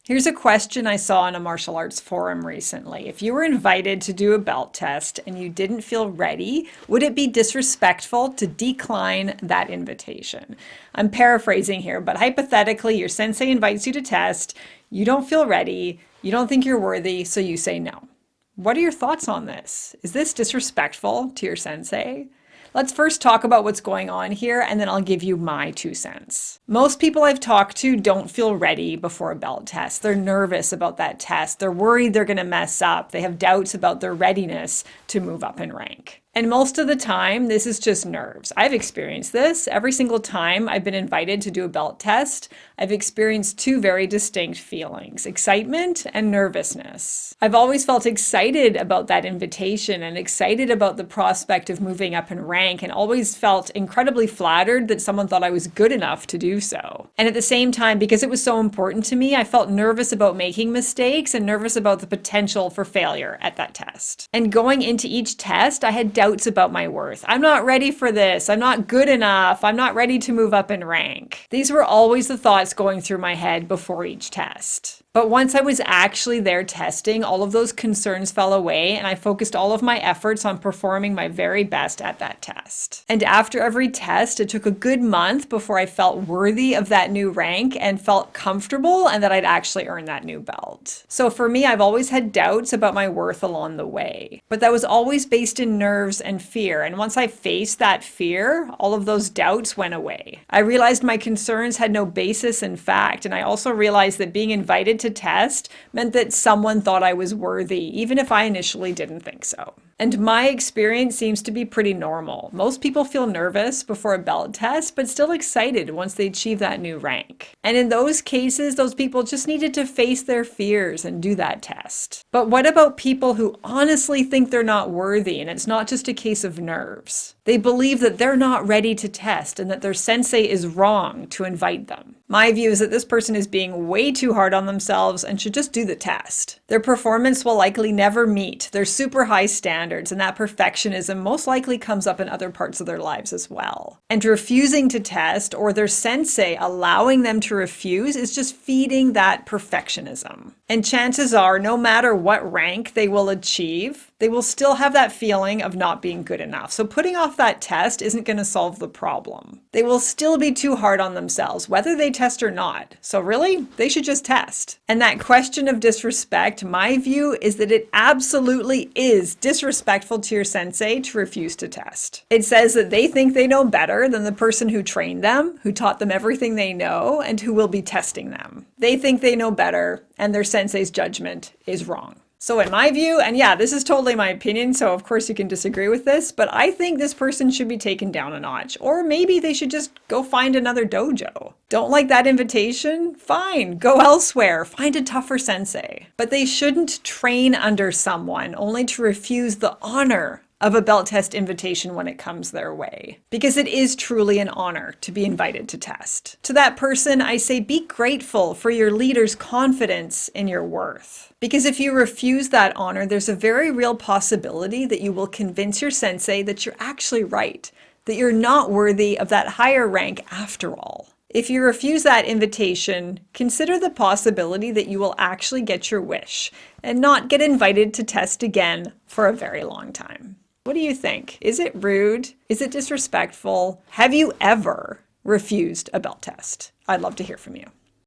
Here's a question I saw in a martial arts forum recently. If you were invited to do a belt test and you didn't feel ready, would it be disrespectful to decline that invitation? I'm paraphrasing here, but hypothetically, your sensei invites you to test, you don't feel ready, you don't think you're worthy, so you say no. What are your thoughts on this? Is this disrespectful to your sensei? Let's first talk about what's going on here, and then I'll give you my 2 cents. Most people I've talked to don't feel ready before a belt test. They're nervous about that test. They're worried they're going to mess up. They have doubts about their readiness to move up in rank. And most of the time, this is just nerves. I've experienced this. Every single time I've been invited to do a belt test, I've experienced two very distinct feelings: excitement and nervousness. I've always felt excited about that invitation and excited about the prospect of moving up in rank, and always felt incredibly flattered that someone thought I was good enough to do so. And at the same time, because it was so important to me, I felt nervous about making mistakes and nervous about the potential for failure at that test. And going into each test, I had doubts about my worth. I'm not ready for this. I'm not good enough. I'm not ready to move up in rank. These were always the thoughts going through my head before each test. But once I was actually there testing, all of those concerns fell away, and I focused all of my efforts on performing my very best at that test. And after every test, it took a good month before I felt worthy of that new rank and felt comfortable and that I'd actually earned that new belt. So for me, I've always had doubts about my worth along the way, but that was always based in nerves and fear. And once I faced that fear, all of those doubts went away. I realized my concerns had no basis in fact, and I also realized that being invited to test meant that someone thought I was worthy, even if I initially didn't think so. And my experience seems to be pretty normal. Most people feel nervous before a belt test, but still excited once they achieve that new rank. And in those cases, those people just needed to face their fears and do that test. But what about people who honestly think they're not worthy, and it's not just a case of nerves? They believe that they're not ready to test and that their sensei is wrong to invite them. My view is that this person is being way too hard on themselves and should just do the test. Their performance will likely never meet their super high standards, and that perfectionism most likely comes up in other parts of their lives as well. And refusing to test, or their sensei allowing them to refuse, is just feeding that perfectionism. And chances are, no matter what rank they will achieve, they will still have that feeling of not being good enough. So putting off that test isn't going to solve the problem. They will still be too hard on themselves, whether they test or not. So really, they should just test. And that question of disrespect, my view is that it absolutely is disrespectful to your sensei to refuse to test. It says that they think they know better than the person who trained them, who taught them everything they know, and who will be testing them. They think they know better, and their sensei's judgment is wrong. So in my view, and yeah, this is totally my opinion, so of course you can disagree with this, but I think this person should be taken down a notch. Or maybe they should just go find another dojo. Don't like that invitation? Fine, go elsewhere, find a tougher sensei. But they shouldn't train under someone only to refuse the honor of a belt test invitation when it comes their way. Because it is truly an honor to be invited to test. To that person, I say be grateful for your leader's confidence in your worth. Because if you refuse that honor, there's a very real possibility that you will convince your sensei that you're actually right, that you're not worthy of that higher rank after all. If you refuse that invitation, consider the possibility that you will actually get your wish and not get invited to test again for a very long time. What do you think? Is it rude? Is it disrespectful? Have you ever refused a belt test? I'd love to hear from you.